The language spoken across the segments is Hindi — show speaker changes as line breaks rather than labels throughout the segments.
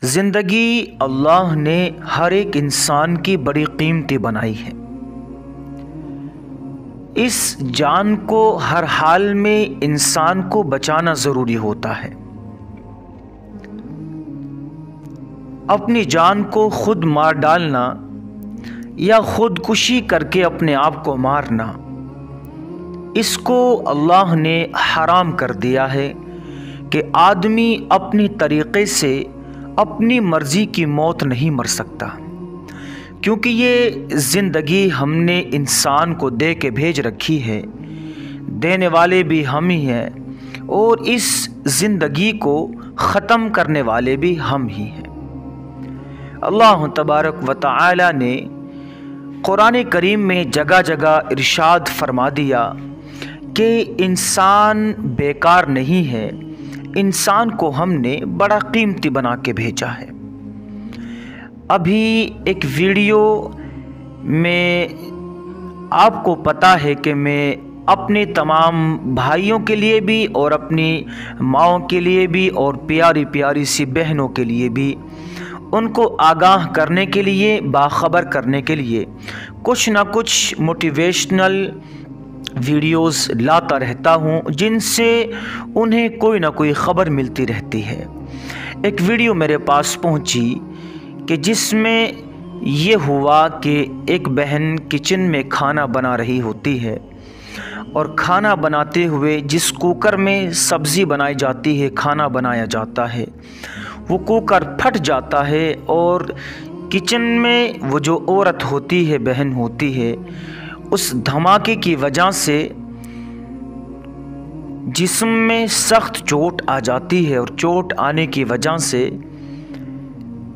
ज़िंदगी अल्लाह ने हर एक इंसान की बड़ी कीमती बनाई है। इस जान को हर हाल में इंसान को बचाना ज़रूरी होता है। अपनी जान को खुद मार डालना या खुदकुशी करके अपने आप को मारना, इसको अल्लाह ने हराम कर दिया है कि आदमी अपनी तरीक़े से अपनी मर्ज़ी की मौत नहीं मर सकता, क्योंकि ये ज़िंदगी हमने इंसान को दे के भेज रखी है। देने वाले भी हम ही हैं और इस ज़िंदगी को ख़त्म करने वाले भी हम ही हैं। अल्लाह तबारक व तआला ने कुरान करीम में जगह जगह इरशाद फरमा दिया कि इंसान बेकार नहीं है, इंसान को हमने बड़ा कीमती बना के भेजा है। अभी एक वीडियो में आपको पता है कि मैं अपने तमाम भाइयों के लिए भी और अपनी माँओं के लिए भी और प्यारी प्यारी सी बहनों के लिए भी उनको आगाह करने के लिए, बाखबर करने के लिए कुछ ना कुछ मोटिवेशनल वीडियोस लाता रहता हूँ, जिनसे उन्हें कोई ना कोई ख़बर मिलती रहती है। एक वीडियो मेरे पास पहुँची कि जिसमें ये हुआ कि एक बहन किचन में खाना बना रही होती है और खाना बनाते हुए जिस कुकर में सब्ज़ी बनाई जाती है, खाना बनाया जाता है, वो कुकर फट जाता है और किचन में वो जो औरत होती है, बहन होती है, उस धमाके की वजह से जिस्म में सख्त चोट आ जाती है और चोट आने की वजह से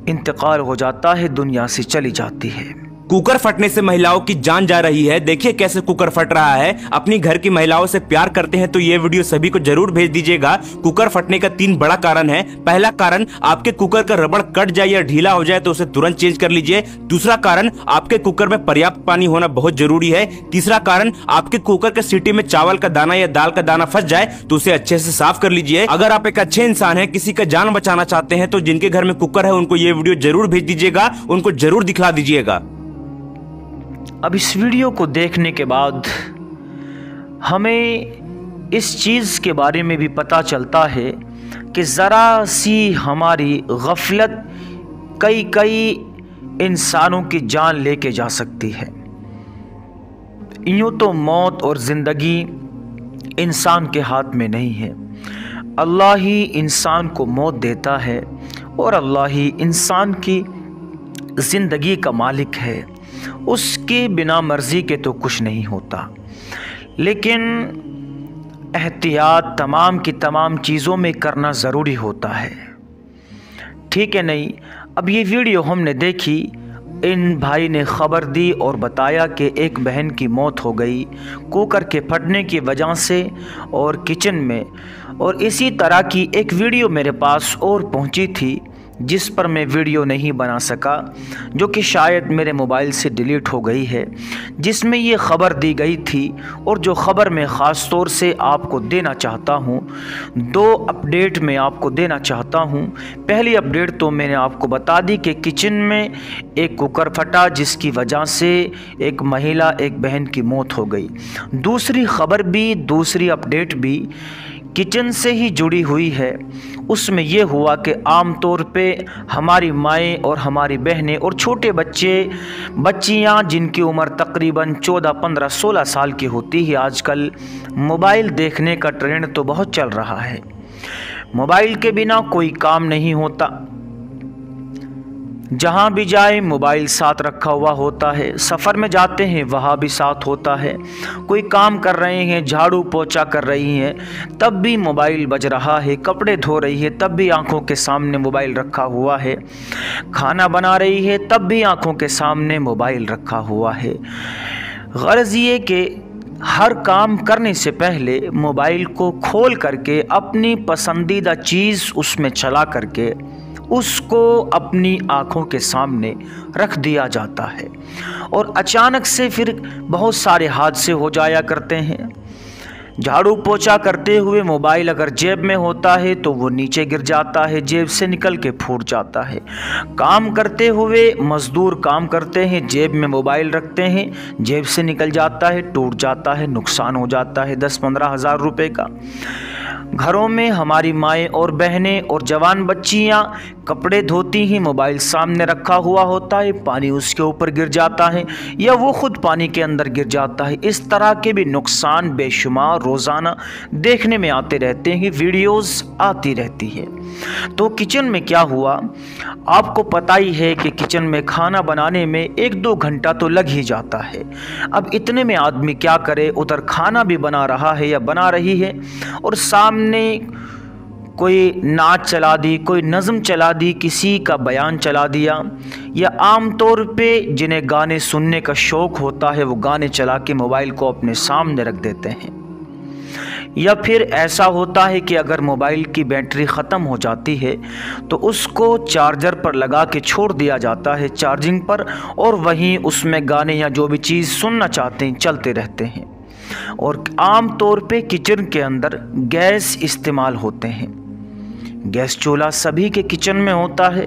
इंतकाल हो जाता है, दुनिया से चली जाती है।
कुकर फटने से महिलाओं की जान जा रही है। देखिए कैसे कुकर फट रहा है। अपनी घर की महिलाओं से प्यार करते हैं तो ये वीडियो सभी को जरूर भेज दीजिएगा। कुकर फटने का 3 बड़ा कारण है। पहला कारण, आपके कुकर का रबड़ कट जाए या ढीला हो जाए तो उसे तुरंत चेंज कर लीजिए। दूसरा कारण, आपके कुकर में पर्याप्त पानी होना बहुत जरूरी है। तीसरा कारण, आपके कुकर के सीटी में चावल का दाना या दाल का दाना फंस जाए तो उसे अच्छे से साफ कर लीजिए। अगर आप एक अच्छे इंसान हैं, किसी का जान बचाना चाहते हैं, तो जिनके घर में कुकर है उनको ये वीडियो जरूर भेज दीजिएगा, उनको जरूर दिखला दीजिएगा।
अब इस वीडियो को देखने के बाद हमें इस चीज़ के बारे में भी पता चलता है कि ज़रा सी हमारी गफलत कई इंसानों की जान लेके जा सकती है। यूँ तो मौत और ज़िंदगी इंसान के हाथ में नहीं है। अल्लाह ही इंसान को मौत देता है और अल्लाह ही इंसान की ज़िंदगी का मालिक है। उसके बिना मर्ज़ी के तो कुछ नहीं होता, लेकिन एहतियात तमाम की तमाम चीज़ों में करना ज़रूरी होता है, ठीक है नहीं। अब ये वीडियो हमने देखी, इन भाई ने ख़बर दी और बताया कि एक बहन की मौत हो गई कुकर के फटने की वजह से और किचन में, और इसी तरह की एक वीडियो मेरे पास और पहुंची थी जिस पर मैं वीडियो नहीं बना सका, जो कि शायद मेरे मोबाइल से डिलीट हो गई है, जिसमें ये ख़बर दी गई थी और जो ख़बर मैं ख़ास तौर से आपको देना चाहता हूँ। 2 अपडेट मैं आपको देना चाहता हूँ। पहली अपडेट तो मैंने आपको बता दी कि किचन में एक कुकर फटा जिसकी वजह से एक महिला, एक बहन की मौत हो गई। दूसरी ख़बर भी, दूसरी अपडेट भी किचन से ही जुड़ी हुई है। उसमें ये हुआ कि आम तौर पे हमारी माएँ और हमारी बहनें और छोटे बच्चियाँ जिनकी उम्र तकरीबन 14, 15, 16 साल की होती है, आजकल मोबाइल देखने का ट्रेंड तो बहुत चल रहा है। मोबाइल के बिना कोई काम नहीं होता, जहाँ भी जाए मोबाइल साथ रखा हुआ होता है। सफ़र में जाते हैं वहाँ भी साथ होता है। कोई काम कर रहे हैं, झाड़ू पोछा कर रही हैं, तब भी मोबाइल बज रहा है। कपड़े धो रही है तब भी आंखों के सामने मोबाइल रखा हुआ है। खाना बना रही है तब भी आंखों के सामने मोबाइल रखा हुआ है। ग़र्ज़ ये कि हर काम करने से पहले मोबाइल को खोल करके अपनी पसंदीदा चीज़ उसमें चला करके उसको अपनी आँखों के सामने रख दिया जाता है, और अचानक से फिर बहुत सारे हादसे हो जाया करते हैं। झाड़ू पोछा करते हुए मोबाइल अगर जेब में होता है तो वो नीचे गिर जाता है, जेब से निकल के फूट जाता है। काम करते हुए मजदूर काम करते हैं, जेब में मोबाइल रखते हैं, जेब से निकल जाता है, टूट जाता है, नुकसान हो जाता है 10-15 हज़ार रुपये का। घरों में हमारी माएँ और बहनें और जवान बच्चियाँ कपड़े धोती हैं, मोबाइल सामने रखा हुआ होता है, पानी उसके ऊपर गिर जाता है या वो खुद पानी के अंदर गिर जाता है। इस तरह के भी नुकसान बेशुमार रोज़ाना देखने में आते रहते हैं, वीडियोस आती रहती है। तो किचन में क्या हुआ, आपको पता ही है कि किचन में खाना बनाने में 1-2 घंटा तो लग ही जाता है। अब इतने में आदमी क्या करे, उधर खाना भी बना रहा है या बना रही है और सामने कोई नाच चला दी, कोई नज़म चला दी, किसी का बयान चला दिया, या आम तौर पे जिन्हें गाने सुनने का शौक़ होता है वो गाने चला के मोबाइल को अपने सामने रख देते हैं। या फिर ऐसा होता है कि अगर मोबाइल की बैटरी ख़त्म हो जाती है तो उसको चार्जर पर लगा के छोड़ दिया जाता है चार्जिंग पर, और वहीं उसमें गाने या जो भी चीज़ सुनना चाहते हैं चलते रहते हैं। और आम तौर पे किचन के अंदर गैस इस्तेमाल होते हैं। गैस चूल्हा सभी के किचन में होता है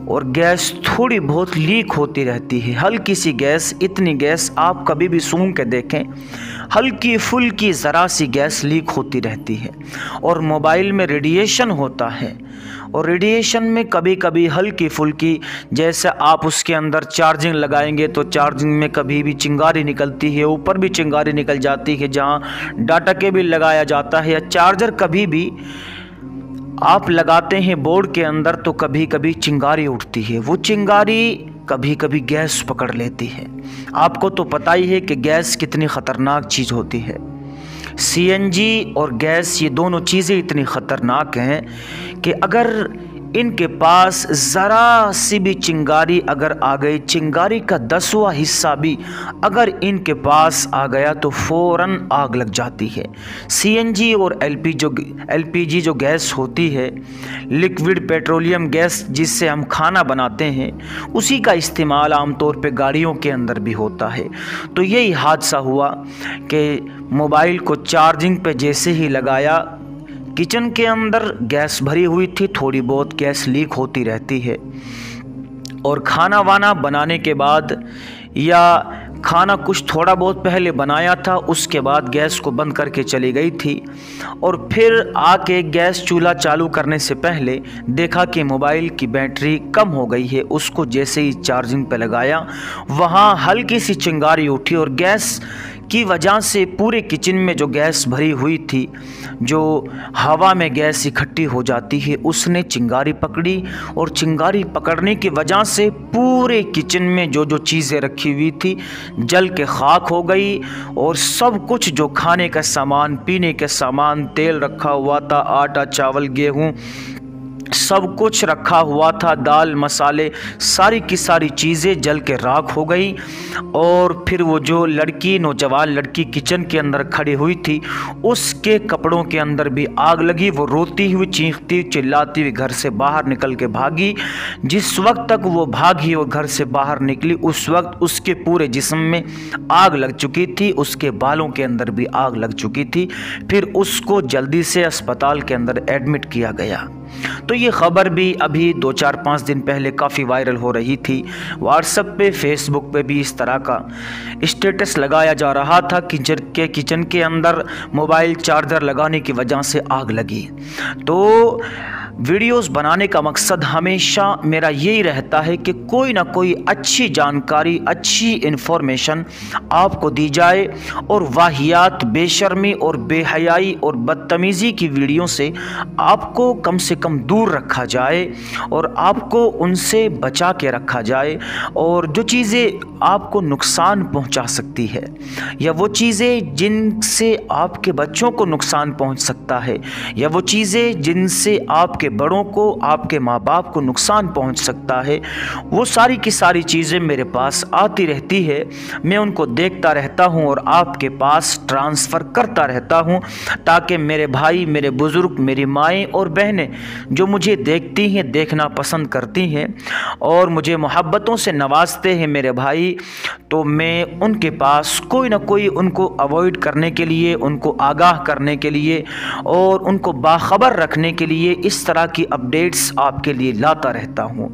और गैस थोड़ी बहुत लीक होती रहती है, हल्की सी गैस। इतनी गैस आप कभी भी सूंघ के देखें, हल्की फुल्की ज़रा सी गैस लीक होती रहती है। और मोबाइल में रेडिएशन होता है और रेडिएशन में कभी कभी हल्की फुल्की, जैसे आप उसके अंदर चार्जिंग लगाएंगे तो चार्जिंग में कभी भी चिंगारी निकलती है, ऊपर भी चिंगारी निकल जाती है जहाँ डाटा केबल लगाया जाता है, या चार्जर कभी भी आप लगाते हैं बोर्ड के अंदर तो कभी कभी चिंगारी उठती है। वो चिंगारी कभी कभी गैस पकड़ लेती है। आपको तो पता ही है कि गैस कितनी ख़तरनाक चीज़ होती है। सीएनजी और गैस, ये दोनों चीज़ें इतनी ख़तरनाक हैं कि अगर इनके पास ज़रा सी भी चिंगारी अगर आ गई, चिंगारी का 10वां हिस्सा भी अगर इनके पास आ गया तो फ़ौरन आग लग जाती है। सीएनजी और एलपीजी जो गैस होती है, लिक्विड पेट्रोलियम गैस, जिससे हम खाना बनाते हैं, उसी का इस्तेमाल आमतौर पे गाड़ियों के अंदर भी होता है। तो यही हादसा हुआ कि मोबाइल को चार्जिंग पे जैसे ही लगाया, किचन के अंदर गैस भरी हुई थी, थोड़ी बहुत गैस लीक होती रहती है, और खाना वाना बनाने के बाद या खाना कुछ थोड़ा बहुत पहले बनाया था, उसके बाद गैस को बंद करके चली गई थी, और फिर आके गैस चूल्हा चालू करने से पहले देखा कि मोबाइल की बैटरी कम हो गई है। उसको जैसे ही चार्जिंग पे लगाया, वहाँ हल्की सी चिंगारी उठी और गैस की वजह से पूरे किचन में जो गैस भरी हुई थी, जो हवा में गैस इकट्ठी हो जाती है, उसने चिंगारी पकड़ी, और चिंगारी पकड़ने की वजह से पूरे किचन में जो जो चीज़ें रखी हुई थी जल के खाक हो गई, और सब कुछ जो खाने का सामान, पीने के सामान, तेल रखा हुआ था, आटा, चावल, गेहूँ, सब कुछ रखा हुआ था, दाल, मसाले, सारी की सारी चीज़ें जल के राख हो गई। और फिर वो जो लड़की, नौजवान लड़की किचन के अंदर खड़ी हुई थी, उसके कपड़ों के अंदर भी आग लगी। वो रोती हुई, चीखती, चिल्लाती हुई घर से बाहर निकल के भागी। जिस वक्त तक वो भागी और घर से बाहर निकली, उस वक्त उसके पूरे जिस्म में आग लग चुकी थी, उसके बालों के अंदर भी आग लग चुकी थी। फिर उसको जल्दी से अस्पताल के अंदर एडमिट किया गया। तो ये ख़बर भी अभी 2-4-5 दिन पहले काफ़ी वायरल हो रही थी। व्हाट्सएप पे, फेसबुक पे भी इस तरह का स्टेटस लगाया जा रहा था कि किचन के अंदर मोबाइल चार्जर लगाने की वजह से आग लगी। तो वीडियोस बनाने का मकसद हमेशा मेरा यही रहता है कि कोई ना कोई अच्छी जानकारी, अच्छी इन्फॉर्मेशन आपको दी जाए, और वाहियात, बेशर्मी और बेहयाई और बदतमीज़ी की वीडियो से आपको कम से कम दूर रखा जाए और आपको उनसे बचा के रखा जाए। और जो चीज़ें आपको नुकसान पहुंचा सकती है, या वो चीज़ें जिनसे आपके बच्चों को नुकसान पहुंच सकता है, या वो चीज़ें जिनसे आपके बड़ों को, आपके माँ बाप को नुकसान पहुंच सकता है, वो सारी की सारी चीज़ें मेरे पास आती रहती है। मैं उनको देखता रहता हूं और आपके पास ट्रांसफ़र करता रहता हूं, ताकि मेरे भाई, मेरे बुज़ुर्ग, मेरी माएँ और बहनें जो मुझे देखती हैं, देखना पसंद करती हैं और मुझे मोहब्बतों से नवाजते हैं मेरे भाई, तो मैं उनके पास कोई ना कोई उनको अवॉइड करने के लिए, उनको आगाह करने के लिए और उनको बाखबर रखने के लिए इस तरह की अपडेट्स आपके लिए लाता रहता हूँ।